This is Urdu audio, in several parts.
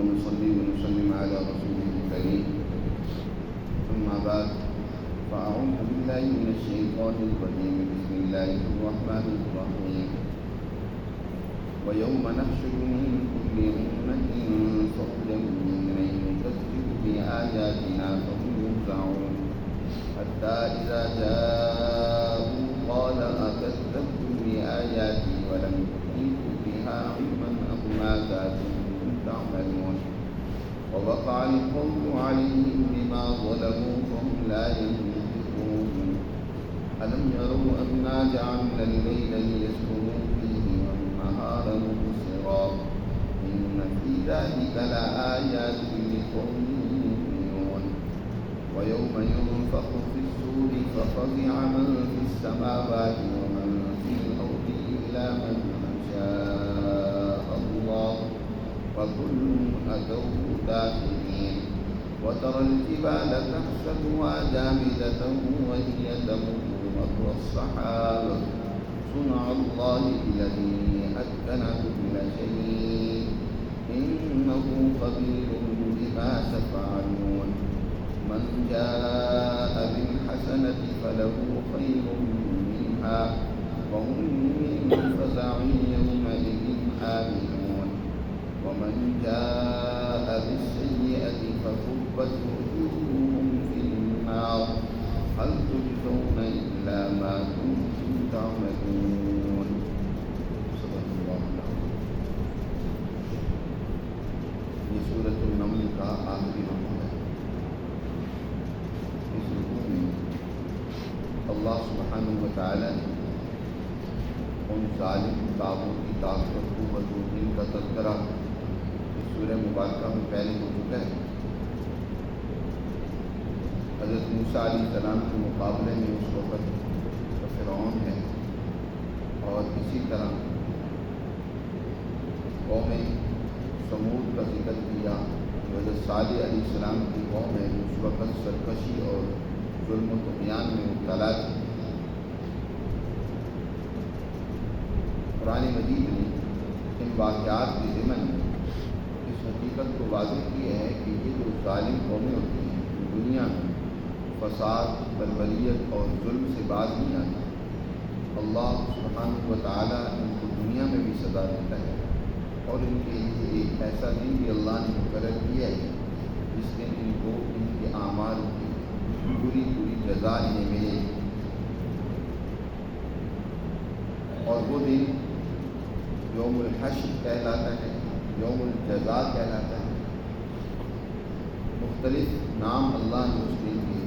ونصلي ونسلم على رسوله الكريم. ثم بعد فأعوذ بالله من الشيطان الرجيم. بسم الله الرحمن الرحيم. ويوم نحشر من كل أمة فوجا ممن يكذب بآياتنا فهم يوزعون حتى إذا جاءوا قال أكذبتم بآياتي ولم تحيطوا بها علما أم ماذا كنتم تعملون ووقع القول عليهم بما ظلموا فهم لا ينطقون ألم يروا أنا جعلنا الليل ليسكنوا فيه والنهار مبصرا إن في ذلك لآيات لقوم يؤمنون ويوم ينفخ في الصور ففزع من في السماوات ومن في الأرض إلا من شاء الله فكل أتوه داخلين وترى الجبال تحسبها جامدة وهي تمر مر السحاب صنع الله الذي أتقن كل شيء إنه خبير بما تفعلون من جاء بالحسنة فله خير منها وهم من فزع يومئذ آمنون ومن جاء بالسيئة فكبت وجوههم في النار هل تجزون إلا ما كنتم تعملون. صدق اللہ العظیم. یہ سورۃ النمل کا آخری رکوع ہے. اس رکوع میں اللہ سبحانہ و تعالی نے ان ظالم طاغوتی طاقت قوت و دین کا تذکرہ اس سورہ مبارکہ میں پہلے ہو چکا ہے. حضرت موسیٰ علیہ السلام کے مقابلے میں اس وقت فرعون ہے اور اسی طرح قوم سمود کا ذکر کیا. حضرت صالح علیہ السلام کی قوم ہے اس وقت سرکشی اور ظلم و طغیان میں مبتلا تھی. قرآن مجید نے ان واقعات کے ضمن میں اس حقیقت کو واضح کیا ہے کہ یہ جو ظالم قومیں ہوتی ہیں دنیا میں فساد بربریت اور ظلم سے باز نہیں آتی. اللہ سبحانہ و تعالیٰ ان کو دنیا میں بھی سزا دیتا ہے اور ان کے لیے ایک ایسا دن بھی اللہ نے مقرر کیا ہے جس دن ان کو ان کے اعمال کی پوری جزا انہیں ملے گی. اور وہ دن یوم الحشر کہلاتا ہے, یوم الجزا کہلاتا ہے. مختلف نام اللہ نے اس دن کے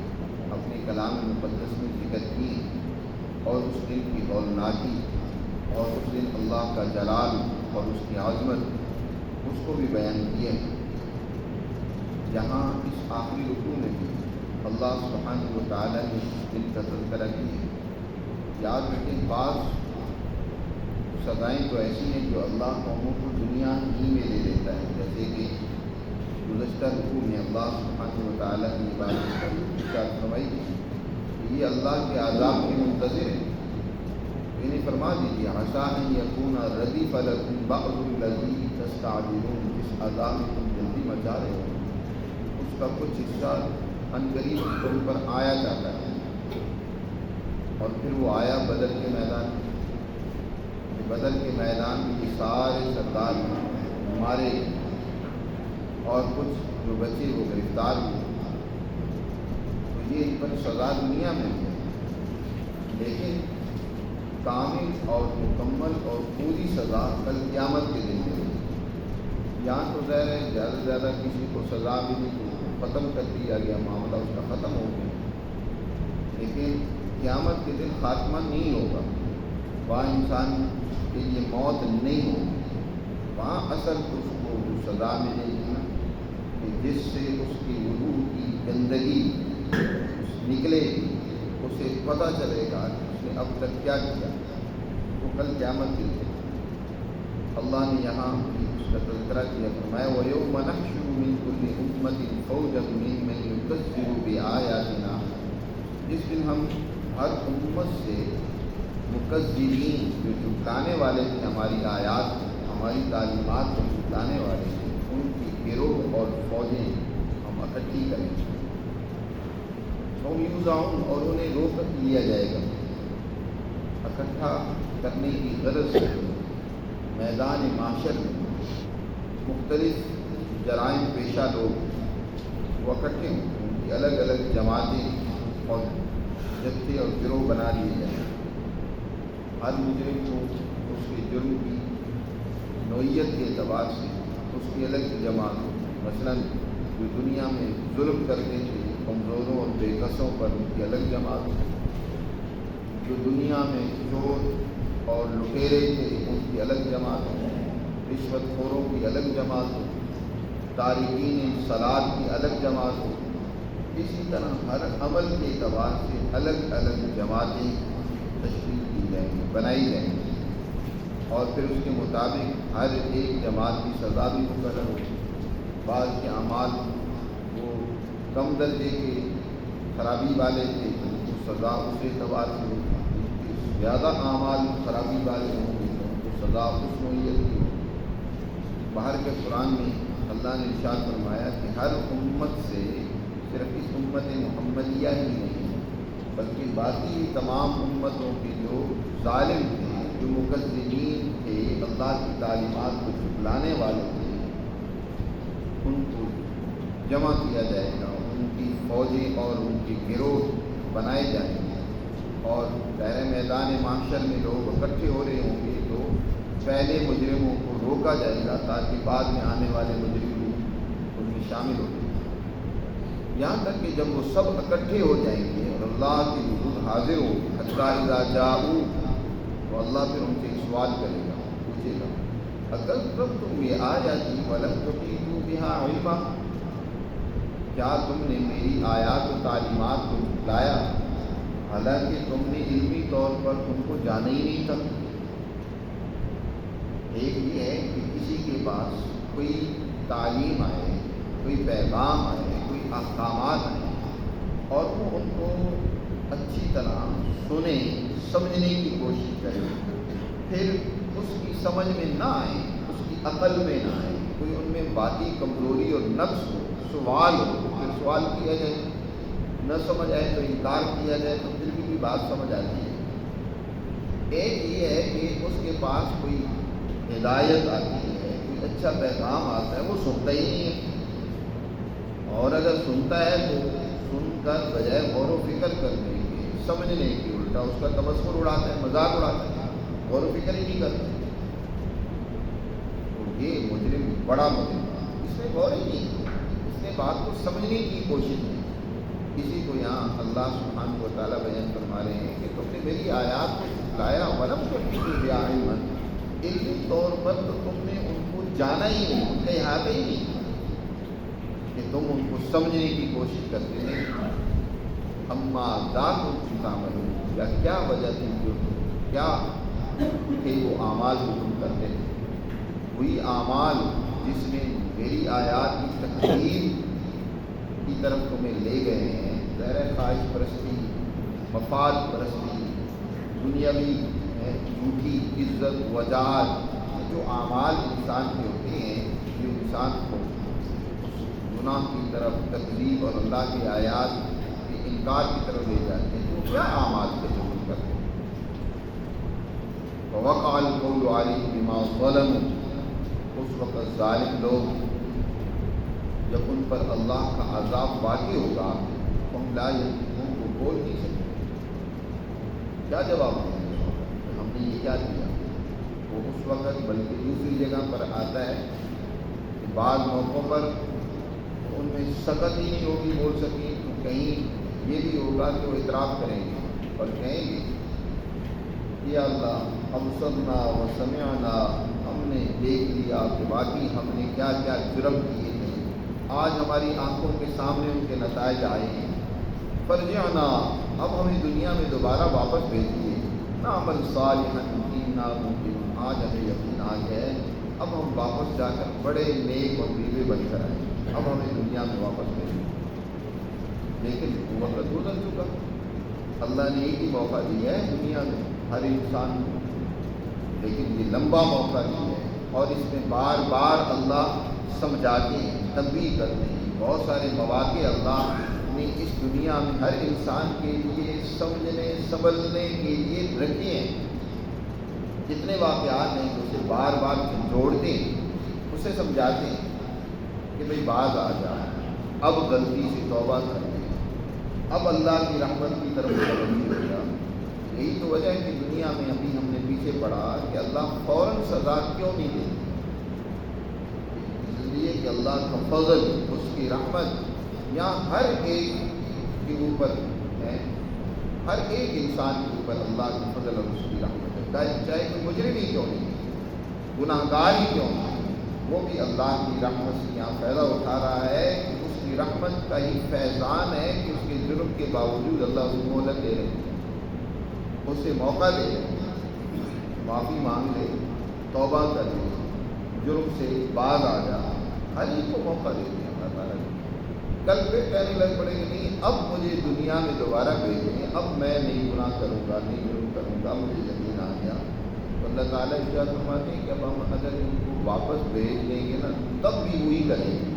اپنے کلام مقدس میں ذکر کی اور اس دن کی ہولناکی اور اس دن اللہ کا جلال اور اس کی عظمت اس کو بھی بیان کیے. یہاں اس آخری رکوع میں بھی اللہ سبحانہ و تعالیٰ نے اس دن کا تذکرہ کیا. یاد رکھیں بعض سزائیں تو ایسی ہیں جو اللہ قوموں کو دنیا ہی میں لے لیتا ہے, جیسے کہ گزشتہ رکوع میں اللہ سبحانہ و تعالیٰ کی بات فرمائی کہ یہ اللہ کے عذاب کے منتظر ہیں. انہیں فرما دیجیے عسیٰ ان یکون ردیف لکم بعض الذی تستعجلون. جس عذاب میں تم جلدی مچا رہے ہو اس کا کچھ حصہ عنقریب تم پر آیا جاتا ہے. اور پھر وہ آیا بدر کے میدان میں. بدر کے میدان میں یہ سارے سردار مارے اور کچھ جو بچے وہ گرفتار ہوئے. تو یہ ان پر سزا دنیا میں ہے, لیکن کامل اور مکمل اور پوری سزا کل قیامت کے دن میں ہوگی. یہاں تو ظاہر ہے زیادہ سے زیادہ کسی کو سزا ملی تو ختم کر دیا گیا, معاملہ اس کا ختم ہو گیا. لیکن قیامت کے دن خاتمہ نہیں ہوگا, وہاں انسان کے لیے موت نہیں ہوگی. وہاں اصل اس کو سزا ملے گی کہ جس سے اس کی وجوہ کی گندگی نکلے گی, اسے پتہ چلے گا کہ اس نے اب تک کیا کیا. وہ کل قیامت کے دن اللہ نے یہاں اس کا تذکرہ کیا. فرمایا وَيَوْمَ نَحْشُرُ مِنْ كُلِّ أُمَّةٍ فَوْجًا مِّمَّن يُكَذِّبُ بِآيَاتِنَا. جس دن ہم ہر امت سے مکذبین جو جھٹلانے والے تھے ہماری آیات, ہماری تعلیمات کو جھٹلانے والے تھے, ان کی گروہ لگیں تو یوزعون اور انہیں روک لیا جائے گا اکٹھا کرنے کی غرض سے میدان معاشر میں مختلف جرائم پیشہ لوگ وہ اکٹھے ہوں ان کی الگ الگ جماعتیں اور جتھے اور گروہ بنا لیے جائیں ہر مجرم کو اس کے جرم کی نوعیت کے اعتبار سے اس کی الگ جماعت ہو مثلاً جو دنیا میں ظلم کرتے تھے کمزوروں اور بے کسوں پر ان کی الگ جماعت ہو جو دنیا میں چور اور لٹیرے تھے ان کی الگ جماعت ہو رشوت خوروں کی الگ جماعت ہو تارکین صلاۃ کی الگ جماعت ہو اسی طرح ہر عمل کے اعتبار سے الگ الگ جماعتیں تشکیل کی جائیں گی بنائی جائیں گی اور پھر اس کے مطابق ہر ایک جماعت کی سزا بھی مقرر ہو بعض کے اعمال وہ کم درجے کے خرابی والے تھے ان کو سزا اس اعتبار سے ہوگی زیادہ اعمال خرابی والے ہوں گے تو ان کو سزا اس نوعیت کی ہوگی باہر کے قرآن میں اللہ نے ارشاد فرمایا کہ ہر امت سے صرف اس امت محمدیہ ہی نہیں بلکہ باقی تمام امتوں کے جو ظالم تھے جو مکذبین تھے اللہ کی تعلیمات کو جھٹلانے والے تھے ان کو جمع کیا جائے گا ان کی فوجیں اور ان کے گروہ بنائے جائیں گے اور دائرۂ میدان معاشر میں لوگ اکٹھے ہو رہے ہوں گے تو پہلے مجرموں کو روکا جائے گا تاکہ بعد میں آنے والے مجرم ان میں شامل ہو جائیں یہاں تک کہ جب وہ سب اکٹھے ہو جائیں گے اور اللہ کے حضور حاضر ہو حتی اذا جاؤ تو اللہ پھر ان سے ایک سوال کرے گا پوچھے گا اگر تب تم یہ آ جاتی ولم تحیطوا بها علما کیا تم نے میری آیات و تعلیمات کو جھٹلایا حالانکہ تم نے علمی طور پر تم کو جانا ہی نہیں تھا ایک یہ ہے کہ کسی کے پاس کوئی تعلیم آئے کوئی پیغام آئے کوئی احکامات آئے اور وہ ان کو اچھی طرح سنیں سمجھنے کی کوشش کریں پھر اس کی سمجھ میں نہ آئے اس کی عقل میں نہ آئے کوئی ان میں باقی کمزوری اور نقص ہو سوال ہو پھر سوال کیا جائے نہ سمجھ آئے تو انکار کیا جائے تو پھر بھی بات سمجھ آتی ہے ایک یہ ہے کہ اس کے پاس کوئی ہدایت آتی ہے کوئی اچھا پیغام آتا ہے وہ سنتا ہی نہیں ہے اور اگر سنتا ہے تو سن کر بجائے غور و فکر کرنے کے سمجھنے کی الٹا اس کا تبصر اڑاتا ہے مذاق اڑاتا ہے غور و فکر ہی نہیں کرتا تو یہ مجرم بڑا مجرم اس میں غور ہی نہیں اس نے بات کو سمجھنے کی کوشش کی کسی کو یہاں اللہ سبحانہ و تعالیٰ بیان فرما رہے ہیں کہ تم نے میری آیات کو جھٹلایا ولم تحیطوا بها علما علمی طور پر تو تم نے ان کو جانا ہی نہیں ان کا احاطہ ہی نہیں کہ تم ان کو سمجھنے کی کوشش کرتے ہیں اما ذات تعملون یا کیا وجہ تھی جو کیا کہ وہ اعمال جو تم کرتے ہیں وہی اعمال جس میں میری آیات کی تکذیب کی طرف تمہیں لے گئے ہیں ظاہر خواہش پرستی مفاد پرستی دنیاوی جھوٹی عزت وجاہت جو اعمال انسان کے ہوتے ہیں جو انسان کو گناہ کی طرف تکذیب اور اللہ کی آیات کے انکار کی طرف لے جاتے ہیں تو کیا اعمال سے جو تم کرتے ہیں ووقع القول علیہم بما ظلموا اس وقت ظالم لوگ جب ان پر اللہ کا عذاب واقع ہوگا ہم لا ينطقون کو بول نہیں سکتے کیا جواب دیں ہم نے یہ کیا کیا وہ اس وقت بلکہ دوسری جگہ پر آتا ہے کہ بعض موقعوں پر ان میں سخت ہی نہیں ہوگی بول سکیں تو کہیں یہ بھی ہوگا کہ وہ اعتراف کریں گے اور کہیں گے یا اللہ ابصرنا و سمعنا ہم نے دیکھ لیا کہ باقی ہم نے کیا کیا جرم کیے تھے آج ہماری آنکھوں کے سامنے ان کے نتائج آئے ہیں فرجعنا اب ہمیں دنیا میں دوبارہ واپس بھیجیے نعمل صالحا انا موقنون آج ہمیں یقین آ گیا ہے اب ہم واپس جا کر بڑے نیک اور بیوے بن کر آئے اب ہمیں دنیا میں واپس بھیجیے لیکن وقت گزر چکا اللہ نے ایک ہی موقع دیا ہے دنیا میں ہر انسان کو لیکن یہ لمبا موقع دیا ہے اور اس میں بار بار اللہ سمجھاتے ہیں، تنبیہ کرتے ہیں۔ بہت سارے مواقع اللہ نے اس دنیا میں ہر انسان کے لیے سمجھنے سنبھلنے کے لیے رکھے ہیں۔ جتنے واقعات ہیں اسے بار بار جوڑتے ہیں، اسے سمجھاتے ہیں کہ بھئی باز آ جا، اب غلطی سے توبہ کر لے، اب اللہ کی رحمت کی طرف متوجہ ہو جا۔ یہی تو وجہ ہے کہ دنیا میں ابھی ہم نے پیچھے پڑھا کہ اللہ فوراً سزا کیوں نہیں دیتا، اس لیے کہ اللہ کا فضل، اس کی رحمت یہاں ہر ایک کے اوپر ہے، ہر ایک انسان کے اوپر اللہ کا فضل اور اس کی رحمت ہے، چاہے کوئی مجرم ہی کیوں نہیں، گناہ گار ہی کیوں نہیں، وہ بھی اللہ کی رحمت سے یہاں فائدہ اٹھا رہا ہے کہ اس کی رحمت کا ہی فیضان ہے کہ اس کے جرم کے باوجود اللہ اس کو مہلت دے رہے ہیں، اسے موقع دے رہے، معافی مانگ لے، توبہ کر لے، جرم سے باز آ جا، ہر ایک کو موقع دیتے ہیں اللہ تعالیٰ نے۔ کل پھر کہنے لگ پڑے کہ نہیں اب مجھے دنیا میں دوبارہ بھیجیں، اب میں نہیں گناہ کروں گا، نہیں جرم کروں گا، مجھے یقین آ گیا۔ تو اللہ تعالیٰ ارشاد فرماتے ہیں کہ اب ہم اگر ان کو واپس بھیج دیں گے نا تب بھی وہی کریں گے،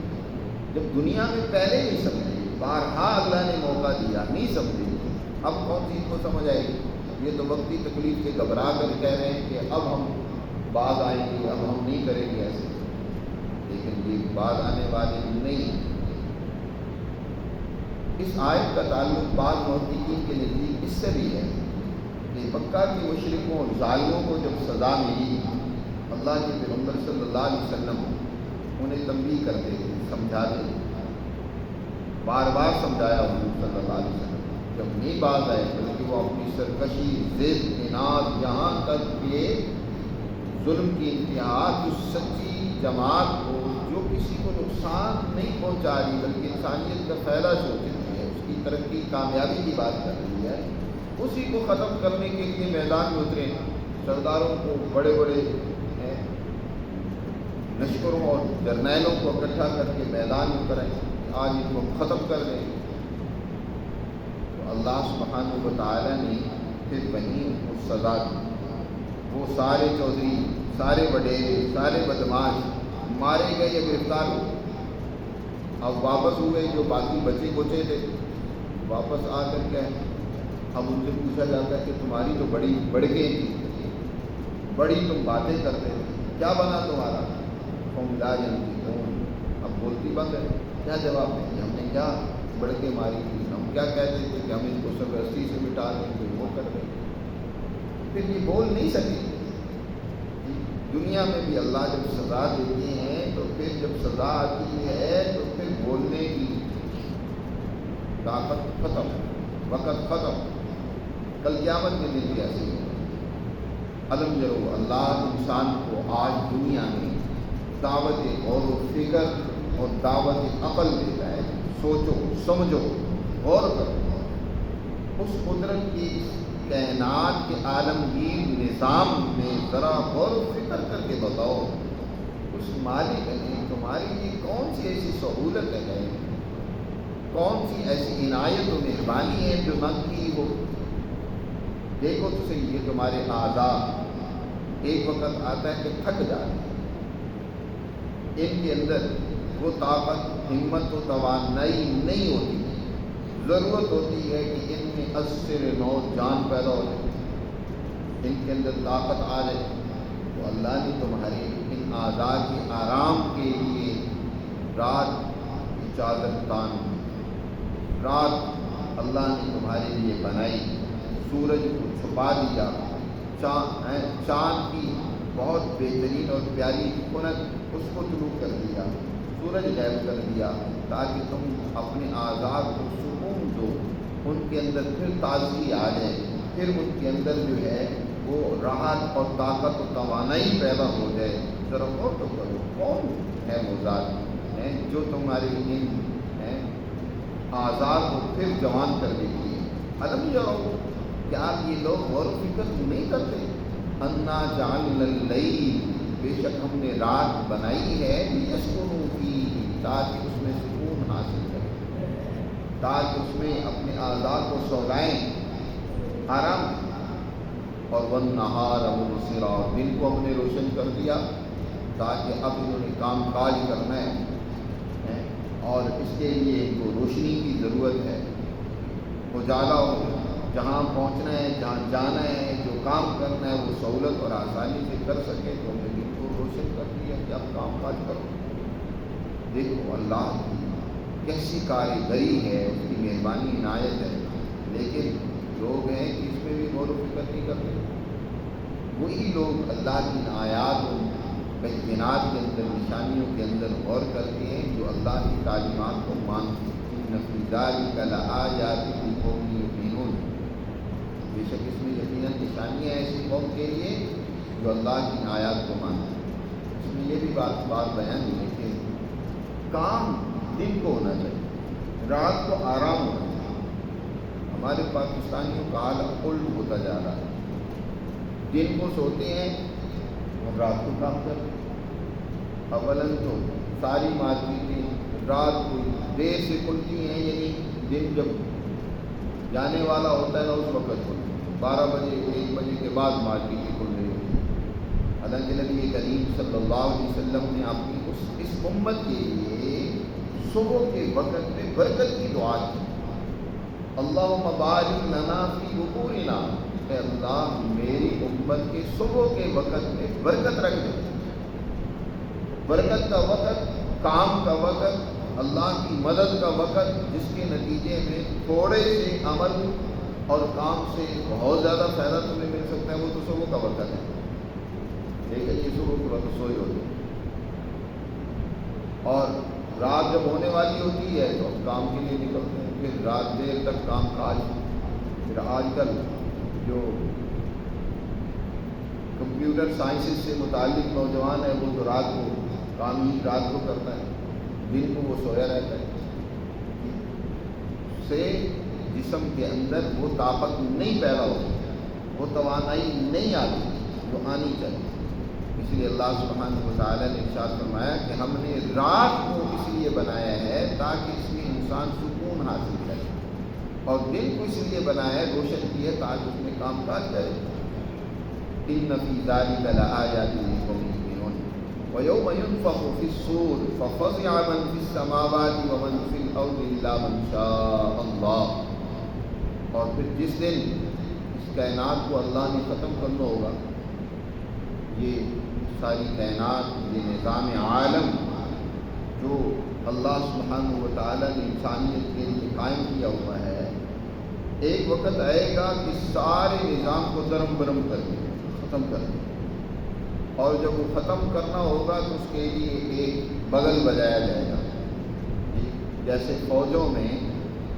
جب دنیا میں پہلے نہیں سمجھے، بارہا اللہ نے موقع دیا، نہیں سمجھے، اب کون چیز کو سمجھ آئے گی؟ یہ تو وقتی تکلیف سے گھبرا کر کہہ رہے ہیں کہ اب ہم باز آئیں گے، اب ہم نہیں کریں گے ایسے، لیکن یہ باز آنے والے نہیں۔ اس آیت کا تعلق بعض محققین کے نزدیک اس سے بھی ہے کہ مکہ کے مشرکوں اور ظالموں کو جب سزا ملی، اللہ کے پیغمبر صلی اللہ علیہ وسلم انہیں تنبیہ کرتے تھے، سمجھاتے، بار بار سمجھایا حضور صلی اللہ علیہ وسلم، جب نہیں باز آئے بلکہ وہ اپنی سرکشی، ضد، اناد، یہاں تک کہ ظلم کی انتہا، جو سچی جماعت کو جو کسی کو نقصان نہیں پہنچا رہی بلکہ انسانیت کا فائدہ سوچ رہی ہے، اس کی ترقی کامیابی کی بات کر رہی ہے، اسی کو ختم کرنے کے لیے میدان میں اترے، سرداروں کو، بڑے بڑے لشکروں اور جرنیلوں کو اکٹھا کر کے میدان میں اترے، آج ان کو ختم کر دیں۔ تو اللہ سبحانہ و تعالیٰ نے پھر وہیں ان کو سزا دی، وہ سارے چودھری، سارے وڈیرے، سارے بدماش مارے گئے یا گرفتار ہوئے۔ اب واپس ہوئے جو باقی بچے کچے تھے، واپس آ کر کے اب ان سے پوچھا جاتا ہے کہ تمہاری تو بڑی بڑکیں تھی، بڑی تم باتیں کرتے تھے، کیا بنا تمہارا؟ قوم لا ینطقون، اب بولتی بند ہے، کیا جواب دیں گے؟ ہم نے کیا بڑکیں ماری تھی، ہم کیا کہتے تھے کہ ہم ان کو سرپرستی سے مٹا دیں گے، وہ کر دیں گے، پھر یہ بول نہیں سکے۔ دنیا میں بھی اللہ جب سزا دیتے ہیں تو پھر جب سزا آتی ہے تو پھر بولنے کی طاقت ختم، وقت ختم، کل قیامت کے دن بھی ایسے ہو۔ علم جرو، اللہ انسان کو آج دنیا میں دعوت غور و فکر اور دعوت عقل دیتا ہے، سوچو، سمجھو، غور کرو، اس قدرت کی کائنات کے عالمگیر نظام میں ذرا غور و فکر کر کے بتاؤ، اس مالک نے تمہاری لیے کون سی ایسی سہولت ہے، کون سی ایسی عنایت و مہربانی ہے جو نہ کی ہو۔ دیکھو تو صحیح، یہ تمہارے اعضاء ایک وقت آتا ہے کہ تھک جاتے ہیں، ان کے اندر وہ طاقت، ہمت و توانائی نہیں ہوتی، ضرورت ہوتی ہے کہ ان میں اثر نو جان پیدا ہو جائے، ان کے اندر طاقت آ جائے۔ تو اللہ نے تمہارے ان اعضاء کے آرام کے لیے رات کی چادر تان، رات اللہ نے تمہارے لیے بنائی، سورج کو چھپا دیا، چاند کی بہت بہترین اور پیاری کھنک اس کو طلوع کر دیا، سورج غائب کر دیا تاکہ تم اپنے اعضاء کو سکون دو، ان کے اندر پھر تازگی آ جائے، پھر ان کے اندر جو ہے وہ راحت اور طاقت و توانائی پیدا ہو جائے۔ ذرا غور تو کرو، کون ہے وہ ذات جو تمہارے ان اعضاء کو پھر جوان کر دیتی ہے۔ علم جاؤ، کیا آپ یہ لوگ غور و فکر نہیں کرتے؟ انا جعلنا اللیل، بے شک ہم نے رات بنائی ہے، لیسکنوا فیہ، تاکہ اس میں سکون حاصل کریں، تاکہ اس میں اپنے اعضاء کو سولائیں، آرام۔ اور والنہار مبصرا، دن کو ہم نے روشن کر دیا تاکہ اب انہوں نے کام کاج کرنا ہے اور اس کے لیے ان کو روشنی کی ضرورت ہے، اجالا ہو، جہاں پہنچنا ہے، جہاں جانا ہے، جو کام کرنا ہے وہ سہولت اور آسانی سے کر سکے، تو ہم نے دن کو روشن کر دیا کہ اب کام کاج کرو۔ دیکھو اللہ کی کیسی کاریگری ہے، اس کی مہربانی عنایت ہے، لیکن لوگ ہیں کہ اس میں بھی غور و فکر نہیں کرتے۔ وہی لوگ اللہ کی آیات و بینات کے اندر، نشانیوں کے اندر غور کرتے ہیں جو اللہ کی تعلیمات کو مانتے ہیں۔ ان فی ذلک لآیات لقوم یؤمنون، بے شک اس میں یقیناً نشانیاں ایسی قوم کے لیے جو اللہ کی آیات کو مانتے ہیں۔ اس میں یہ بھی بات بیان ہے کہ کام دن کو ہونا چاہیے، رات کو آرام ہونا چاہیے۔ ہمارے پاکستانیوں کا حال الٹ ہوتا جا رہا ہے، دن کو سوتے ہیں اور رات کو کام کرتے ہیں۔ اولاً تو ساری مارکیٹیں رات کو دیر سے کھلتی ہیں، یعنی دن جب جانے والا ہوتا ہے نا اس وقت کھلتی ہیں، 12 بجے 1 بجے کے بعد مارکیٹیں کھل رہی ہوتی ہیں۔ حالانکہ نبی کریم صلی اللہ علیہ وسلم نے اپنی اس امت کے لیے صبح کے وقت میں برکت کی دعا کی، اللہم بارک لنا فی بکورنا، اے اللہ میری امت کے صبح کے وقت میں برکت رکھ دے۔ برکت کا وقت، کام کا وقت، اللہ کی مدد کا وقت، جس کے نتیجے میں تھوڑے سے عمل اور کام سے بہت زیادہ فائدہ تمہیں مل سکتا ہے، وہ تو صبح کا وقت ہے۔ لیکن یہ صبح کے وقت سوئی ہوتی ہے، اور رات جب ہونے والی ہوتی ہے تو ہم کام کے لیے نکلتے ہیں، پھر رات دیر تک کام کاج۔ پھر آج کل جو کمپیوٹر سائنسز سے متعلق نوجوان ہے وہ تو رات کو کام ہی رات کو کرتا ہے، دن کو وہ سویا رہتا ہے، سے جسم کے اندر وہ طاقت نہیں پیدا ہوتی، وہ توانائی نہیں آتی جو آنی چاہیے۔ اس لیے اللہ سبحانہ وتعالی نے ارشاد فرمایا کہ ہم نے رات کو اس لیے بنایا ہے تاکہ اس میں انسان سکون حاصل کرے، اور دن کو اس لیے بنایا ہے، روشن کی ہے تاکہ اس میں کام کاج کرے۔ ان فی ذلک لآیات لقوم یؤمنون ویوم ینفخ فی الصور ففزع من فی السماوات ومن فی الارض الا من شاء اللہ۔ اور پھر جس دن اس کائنات کو اللہ نے ختم کرنا ہوگا، یہ ساری کائنات، یہ نظام عالم جو اللہ سبحانہ و تعالیٰ نے انسانیت کے لیے قائم کیا ہوا ہے، ایک وقت آئے گا کہ سارے نظام کو درم برم کر دیں، ختم کر دیں، اور جب وہ ختم کرنا ہوگا تو اس کے لیے ایک بغل بجایا جائے گا۔ جیسے فوجوں میں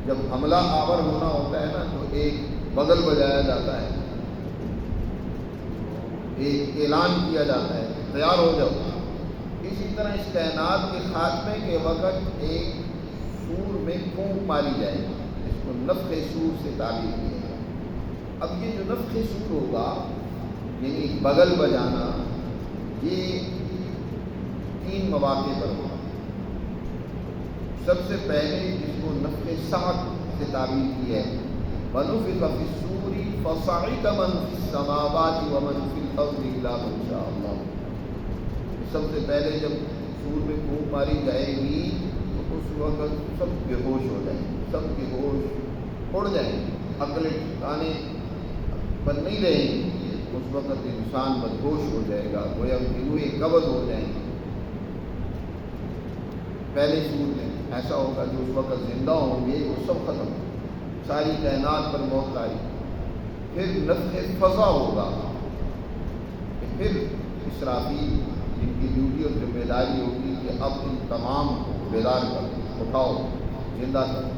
جب حملہ آور ہونا ہوتا ہے نا تو ایک بغل بجایا جاتا ہے، ایک اعلان کیا جاتا ہے تیار ہو جاؤ۔ اسی طرح اس کائنات کے خاتمے کے وقت ایک سور میں پھونک ماری جائے گی، اس کو نفخ سور سے تعبیر کیا ہے۔ اب یہ جو نفخ سور ہوگا، یعنی بغل بجانا، یہ 3 مواقع پر ہوگا۔ سب سے پہلے اس کو نفخ صعق سے تعبیر کی ہے، وَنُفِخَ فِي الصُّورِ فَصَعِقَ مَن فِي السَّمَاوَاتِ وَمَن فِي الْأَرْضِ إِلَّا مَن شَاءَ اللَّهُ۔ سب سے پہلے جب سور میں پھونک ماری جائے گی تو اس وقت سب بے ہوش ہو جائیں گے، سب کے ہوش اڑ جائیں گے، عقلیں ٹھکانے پر نہیں رہیں گی۔ اس وقت انسان بدہوش ہو جائے گا، گویا کہ روئے قبض ہو جائیں گے۔ پہلے سور میں ایسا ہوگا جو اس وقت زندہ ہوں گے وہ سب ختم، ساری کائنات پر موت آئی۔ پھر نفخ فضا ہوگا، پھر اسرافیل جن کی ڈیوٹی اور ذمہ داری ہوگی کہ اب ان تمام کو بیدار کر اٹھاؤ، زندہ کرو۔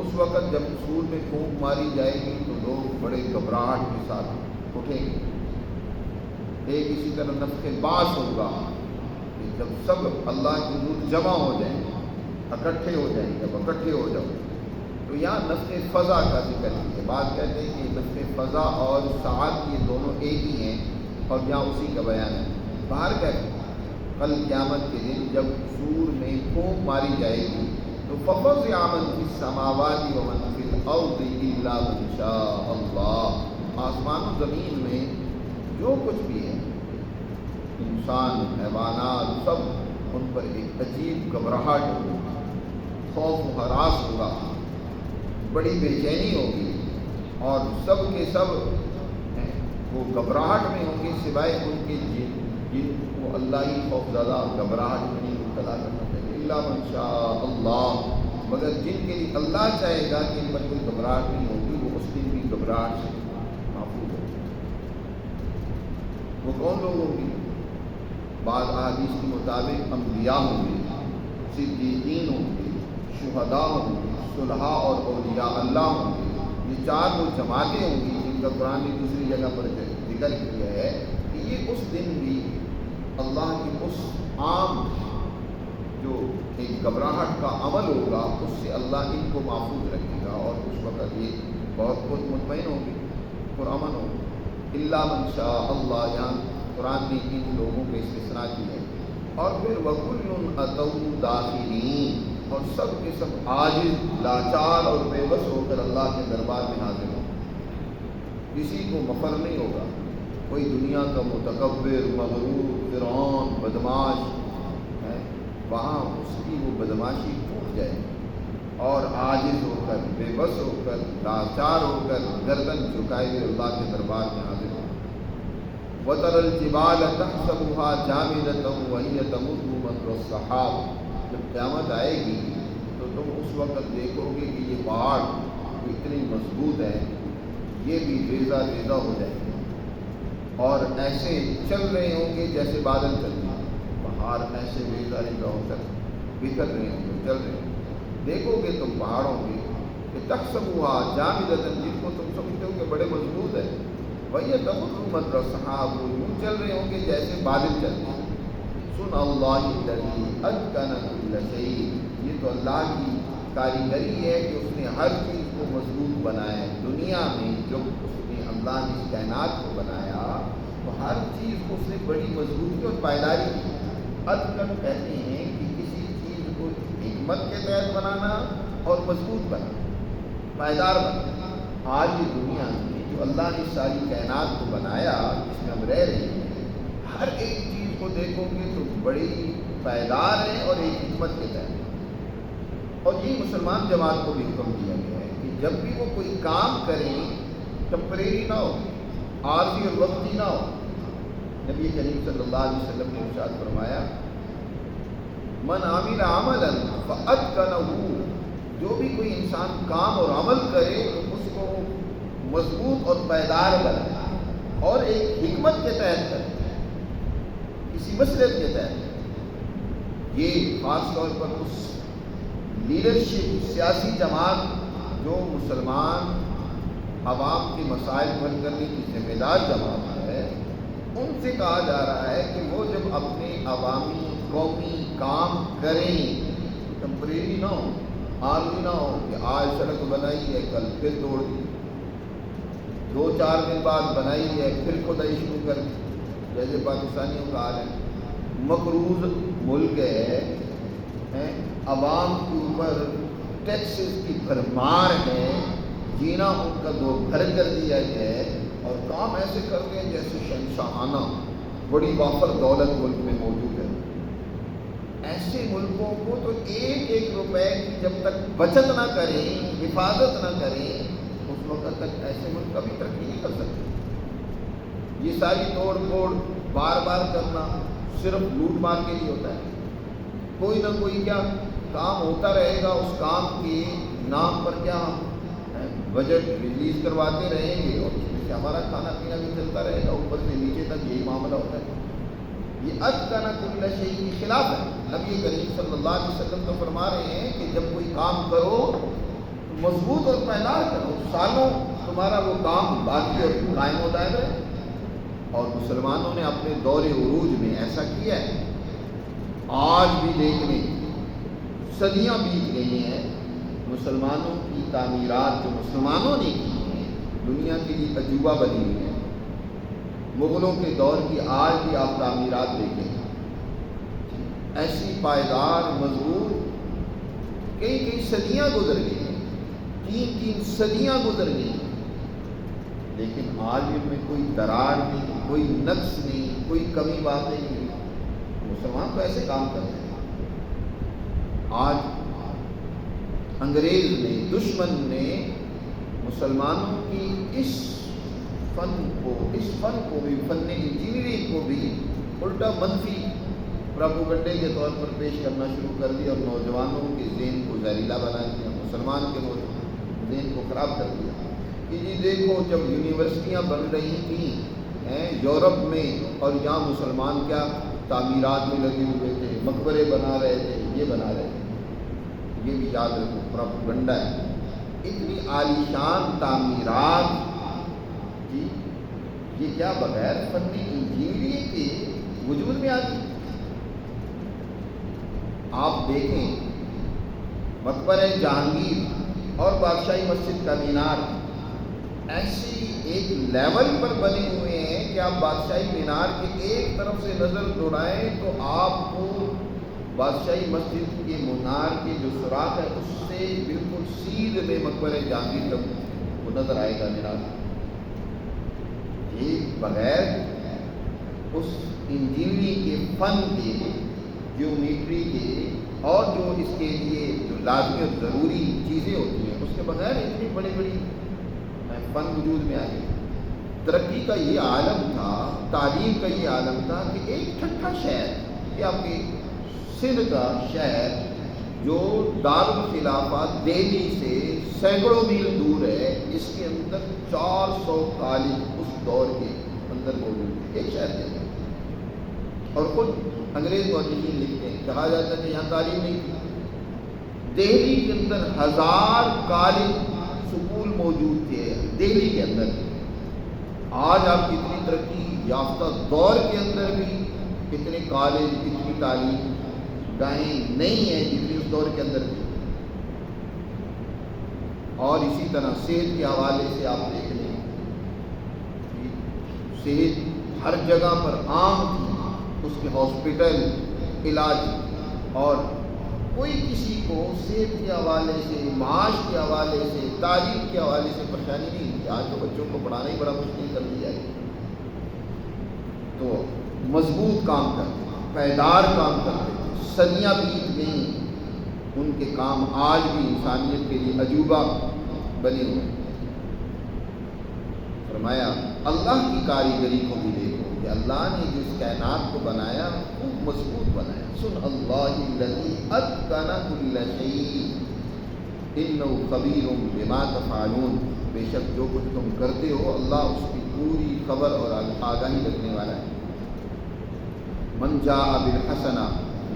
اس وقت جب سور میں پھونک ماری جائے گی تو لوگ بڑے گھبراہٹ کے ساتھ اٹھیں گے۔ ایک اسی طرح نفخ بعث ہوگا کہ جب سب اللہ کی نور جمع ہو جائیں گے، اکٹھے ہو جائیں گے، جب اکٹھے ہو جاؤ تو یہاں نفخ فضا کا ذکر ہے۔ بات کہتے ہیں کہ نفخ فضا اور ساعت یہ دونوں ایک ہی ہیں، اور یہاں اسی کا بیان ہے۔ باہر کہتے ہیں کل قیامت کے دن جب سور میں پھونک ماری جائے گی تو فَفَزِعَ مَن فِي السَّمَاوَاتِ وَمَن فِي الْأَرْضِ إِلَّا مَن شَاءَ اللَّهُ۔ آسمان و زمین میں جو کچھ بھی ہے، انسان، حیوانات، سب ان پر ایک عجیب گھبراہٹ ہوگی، خوف و ہراس ہوگا، بڑی بے چینی ہوگی، اور سب کے سب وہ گھبراہٹ میں ہوں گے سوائے ان کے جن کو اللہ ہی خوف زدہ گھبراہٹ میں نہیں مبتلا کرنا چاہیے، الا من شاء اللہ، مگر جن کے لیے اللہ چاہے گا کہ ان پر کوئی گھبراہٹ نہیں ہوگی، وہ اس دن بھی گھبراہٹ سے محفوظ ہوگی۔ وہ کون لوگ ہوں گے؟ بعض احادیث کے مطابق انبیاء ہوں گے، صدیقین ہوں گے، شہداء ہوں گے، صلحاء اور اولیاء اللہ ہوں گے۔ یہ چار وہ جماعتیں ہوں گی جن کا قرآن نے دوسری جگہ پر ذکر کیا ہے کہ یہ اس دن بھی اللہ کی اس عام جو ایک گھبراہٹ کا عمل ہوگا اس سے اللہ ان کو محفوظ رکھے گا، اور اس وقت یہ بہت خود مطمئن ہوں گے، پرامن ہوں گے۔ الا من شاء اللہ، یہاں قرآن نے ان لوگوں کو استثناء کی ہے۔ اور پھر وَكُلٌّ أَتَوْهُ دَاخِرِينَ، اور سب کے سب عاجز، لاچار اور بے بس ہو کر اللہ کے دربار میں حاضر ہوں۔ کسی کو مفر نہیں ہوگا، کوئی دنیا کا متکبر، مغرور، فرعون، بدماش ہے، وہاں اس کی وہ بدماشی ٹوٹ جائے اور عاجز ہو کر، بے بس ہو کر، لاچار ہو کر، گردن جھکائے ہوئے اللہ کے دربار میں حاضر ہو۔ وَتَرَى الْجِبَالَ تَحْسَبُهَا جَامِدَةً وَهِيَ تَمُرُّ مَرَّ السَّحَابِ، جب قیامت آئے گی تو تم اس وقت دیکھو گے کہ یہ پہاڑ اتنی مضبوط ہے، یہ بھی ریزہ ریزہ ہو جائے گے اور ایسے چل رہے ہوں گے جیسے بادل چلتے ہیں، پہاڑ ایسے ریزہ ریزہ ہو کر بکھر رہے ہوں گے، چل رہے ہوں گے۔ دیکھو گے تم پہاڑوں کے کہ تَحْسَبُهَا جَامِدَةً، جن کو تم سمجھتے ہو کہ بڑے مضبوط ہے، وَهِيَ تَمُرُّ مَرَّ السَّحَابِ، وہ یوں چل رہے ہوں گے جیسے بادل چلتے ہیں۔ سُنَ اللَّهِ الَّذِي أَتْقَنَ كُلَّ شَيْءٍ، یہ تو اللہ کی کاریگری ہے کہ اس نے ہر چیز کو مضبوط بنایا ہے۔ دنیا میں جب اس نے اللہ نے اس کائنات کو بنایا تو ہر چیز کو اس نے بڑی مضبوطی اور پائیداری کی۔ اتقن کہتے ہیں کہ کسی چیز کو حکمت کے تحت بنانا اور مضبوط بنانا، پائیدار بنانا۔ آج یہ دنیا میں جو اللہ نے ساری کائنات کو بنایا، جس میں ہم رہ رہے ہیں، ہر ایک چیز کو دیکھو گے تو بڑی پائیدار ہے اور ایک حکمت کے تحت۔ اور یہ مسلمان جماعت کو بھی حکم دیا گیا ہے کہ جب بھی وہ کوئی کام کریں ٹمپریری نہ ہو، عارضی اور وقتی نہ ہو۔ نبی کریم صلی اللہ علیہ وسلم نے ارشاد فرمایا من عمل عملا فاتقنہ، جو بھی کوئی انسان کام اور عمل کرے تو اس کو مضبوط اور پائیدار بنائے اور ایک حکمت کے تحت کرے، کسی مصلحت کے تحت۔ یہ خاص طور پر اس لیڈرشپ، سیاسی جماعت جو مسلمان عوام کے مسائل حل کرنے کی ذمہ دار جماعت ہے، ان سے کہا جا رہا ہے کہ وہ جب اپنے عوامی قومی کام کریں ٹمپریری نہ ہو، عارضی نہ ہو کہ آج سڑک بنائی ہے کل پھر توڑ دی، 2-4 دن بعد بنائی ہے پھر کھدائی شروع کر دی، جیسے پاکستانیوں کا حال ہے۔ مقروض ملک ہے، عوام کے اوپر ٹیکسز کی بھرمار ہے، جینا ان کا دو گھر کر دیا ہے، اور کام ایسے کرتے ہیں جیسے شہنشاہانہ بڑی وافر دولت ملک میں موجود ہے۔ ایسے ملکوں کو تو ایک روپے کی جب تک بچت نہ کریں، حفاظت نہ کریں، اس وقت تک ایسے ملک کبھی ترقی نہیں کر سکتے۔ یہ ساری توڑ پھوڑ بار بار کرنا صرف لوٹ مار کے لیے ہوتا ہے۔ کوئی نہ کوئی کیا کام ہوتا رہے گا، اس کام کے نام پر کیا ہم بجٹ ریلیز کرواتے رہیں گے اور اس میں سے ہمارا کھانا پینا بھی چلتا رہے گا، اوپر سے نیچے تک یہی معاملہ ہوتا ہے۔ یہ اتقن کل شیء کے خلاف ہے۔ نبی کریم صلی اللہ علیہ وسلم تو فرما رہے ہیں کہ جب کوئی کام کرو تو مضبوط اور پائیدار کرو، سالوں تمہارا وہ کام باقی اور قائم و دائم ہے۔ اور مسلمانوں نے اپنے دور عروج میں ایسا کیا ہے۔ آج بھی دیکھنے صدیاں بیت گئی ہیں، مسلمانوں کی تعمیرات جو مسلمانوں نے کی ہیں دنیا کے لیے عجوبہ بنی ہوئی ہیں۔ مغلوں کے دور کی آج بھی آپ تعمیرات دیکھیں، ایسی پائیدار مضبوط، کئی صدیاں گزر گئی ہیں، 3 صدیاں گزر گئی ہیں، لیکن آج ان میں کوئی درار نہیں، کوئی نقص نہیں، کوئی کمی واقع نہیں ہوئی، مسلمان تو ایسے کام کرتے ہیں۔ آج انگریز نے، دشمن نے مسلمانوں کی اس فن کو بھی، فن انجینئرنگ کو بھی الٹا منفی پروپیگنڈے کے طور پر پیش کرنا شروع کر دیا، اور نوجوانوں کے ذہن کو زہریلا بنا دیا، مسلمان کے ذہن کو خراب کر دیا کہ جی دیکھو جب یونیورسٹیاں بن رہی تھیں یورپ میں، اور یہاں مسلمان کیا تعمیرات میں لگے ہوئے تھے، مقبرے بنا رہے تھے، یہ بنا رہے تھے۔ یہ بھی یاد رکھو پروپیگنڈا ہے۔ اتنی عالیشان تعمیرات جی یہ کیا بغیر فن انجینئرنگ کے وجود میں آتی؟ آپ دیکھیں مقبرہ جہانگیر اور بادشاہی مسجد کا مینار ایسی ایک لیول پر بنے ہوئے ہیں کہ آپ بادشاہی مینار کے ایک طرف سے نظر دوڑائیں تو آپ کو بادشاہی مسجد کے مینار کے جو سوراخ ہے اس سے بالکل سیدھے میں مقبرہ جہانگیر کا وہ نظر آئے گا مینار۔ یہ بغیر اس انجینئرنگ کے، فن کے، جیومیٹری کے، اور جو اس کے لیے جو لازمی اور ضروری چیزیں ہوتی ہیں اس کے بغیر اتنی بڑی بڑی فن وجود میں آئی۔ ترقی کا یہ عالم تھا، تعلیم کا یہ عالم تھا کہ ایک ٹھٹھا شہر، یہ آپ کے سندھ کا شہر جو دارالخلافہ دہلی سے سینکڑوں میل دور ہے، اس کے اندر 400 کالج اس دور کے اندر موجود تھے، ایک شہر کے اندر۔ اور خود انگریز مورخین لکھتے ہیں، کہا جاتا ہے کہ یہاں تعلیم نہیں تھی، دہلی کے اندر 1000 کالج سکول موجود تھے دہلی کے اندر۔ آج آپ کتنی ترقی یافتہ دور کے اندر بھی اتنے کالج، اتنی تعلیم گاہیں نہیں ہیں جتنی اس دور کے اندر تھی۔ اور اسی طرح صحت کے حوالے سے آپ دیکھ لیں، صحت ہر جگہ پر عام تھی، اس کے ہاسپٹل، علاج، اور کوئی کسی کو صحت کے حوالے سے، معاش کے حوالے سے، تعلیم کے حوالے سے پریشانی نہیں تھی۔ آج تو بچوں کو پڑھانا ہی بڑا مشکل کر دیا ہے۔ تو مضبوط کام کرتے تھے، پائیدار کام کرتے تھے، صدیاں بیت گئیں، ان کے کام آج بھی انسانیت کے لیے عجوبہ بنے ہوئے۔ فرمایا اللہ کی کاریگری کو بھی دیکھو کہ اللہ نے جس کائنات کو بنایا خوب مضبوط بنایا۔ سن اللہ الذی اتقن کل شیء انہ خبیر بما تفعلون، بے شک جو کچھ تم کرتے ہو اللہ اس کی پوری خبر اور آگاہی رکھنے والا ہے۔ من جاء بالحسنہ،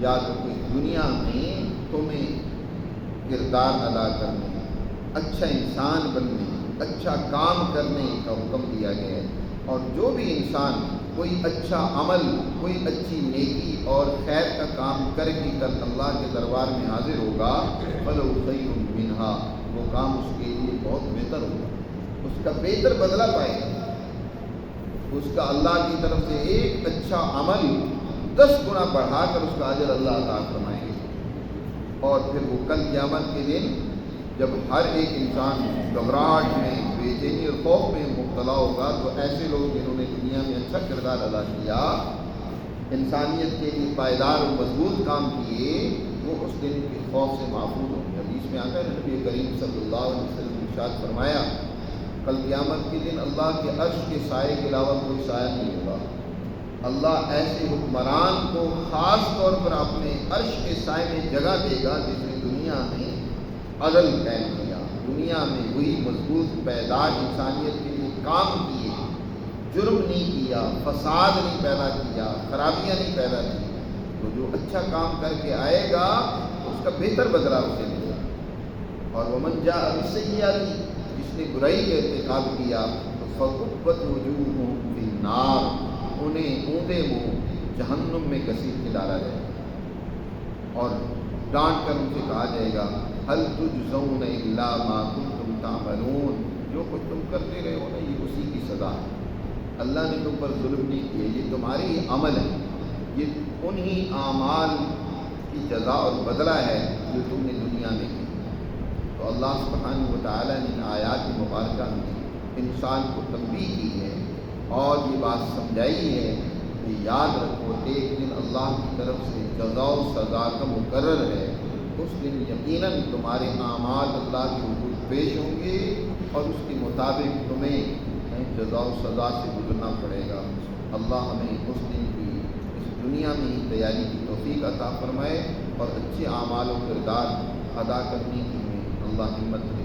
یاد رکھو اس دنیا میں تمہیں کردار ادا کرنے، اچھا انسان بننے، اچھا کام کرنے کا حکم دیا گیا ہے۔ اور جو بھی انسان کوئی اچھا عمل، کوئی اچھی نیکی اور خیر کا کام کر کے کل اللہ کے دربار میں حاضر ہوگا، فَلَوْ خَيْرٌ مِّنْهَا، وہ کام اس کے لیے بہت بہتر ہوگا، اس کا بہتر بدلہ پائے گا، اس کا اللہ کی طرف سے ایک اچھا عمل 10 گنا بڑھا کر اس کا اجر اللہ عطا فرمائیں گے۔ اور پھر وہ کل قیامت کے دن جب ہر ایک انسان گھبراہٹ میں، بے چینی اور خوف میں مبتلا ہوگا، تو ایسے لوگ جنہوں نے دنیا میں اچھا کردار ادا کیا، انسانیت کے لیے پائیدار اور مضبوط کام کیے، وہ اس دن کے خوف سے محفوظ ہوں گے۔ حدیث میں آتا ہے نبی کریم صلی اللہ علیہ وسلم نے ارشاد فرمایا کل قیامت کے دن اللہ کے عرش کے سائے کے علاوہ کوئی سایہ نہیں ہوگا۔ اللہ ایسے حکمران کو خاص طور پر اپنے عرش کے سائے میں جگہ دے گا جس نے دنیا میں عدل قائم کیا، دنیا میں وہی مضبوط پائیدار انسانیت کے لیے کام کیے، جرم نہیں کیا، فساد نہیں پیدا کیا، خرابیاں نہیں پیدا کی، تو جو اچھا کام کر کے آئے گا اس کا بہتر بدلہ اسے ملے گا۔ اور ومن جاء بالسیئۃ، جس نے برائی کا ارتکاب کیا، فکبت وجوہہم فی النار، انہیں اوندا منہ جہنم میں گھسیٹ کے ڈالا جائے گا، اور ڈانٹ کر ان سے کہا جائے گا هل تجزون الا ما کنتم تعملون، جو کچھ تم کرتے رہے ہو نا یہ اسی کی سزا ہے، اللہ نے تم پر ظلم نہیں کیا، یہ تمہاری عمل ہے، یہ انہی اعمال کی جزا اور بدلہ ہے جو تم نے دنیا میں کی۔ تو اللہ سبحانہ و تعالیٰ نے آیات مبارکہ میں انسان کو تنبیہ کی ہے اور یہ بات سمجھائی ہے یہ یاد رکھو ایک دن اللہ کی طرف سے جزا و سزا کا مقرر ہے، اس دن یقیناً تمہارے اعمال اللہ کے حضور پیش ہوں گے اور اس کے مطابق تمہیں جزا و سزا سے گزرنا پڑے گا۔ اللہ ہمیں اس دن کی اس دنیا میں ہی تیاری کی توفیق عطا فرمائے اور اچھے اعمال و کردار ادا کرنے کی ہمیں اللہ ہمت دے۔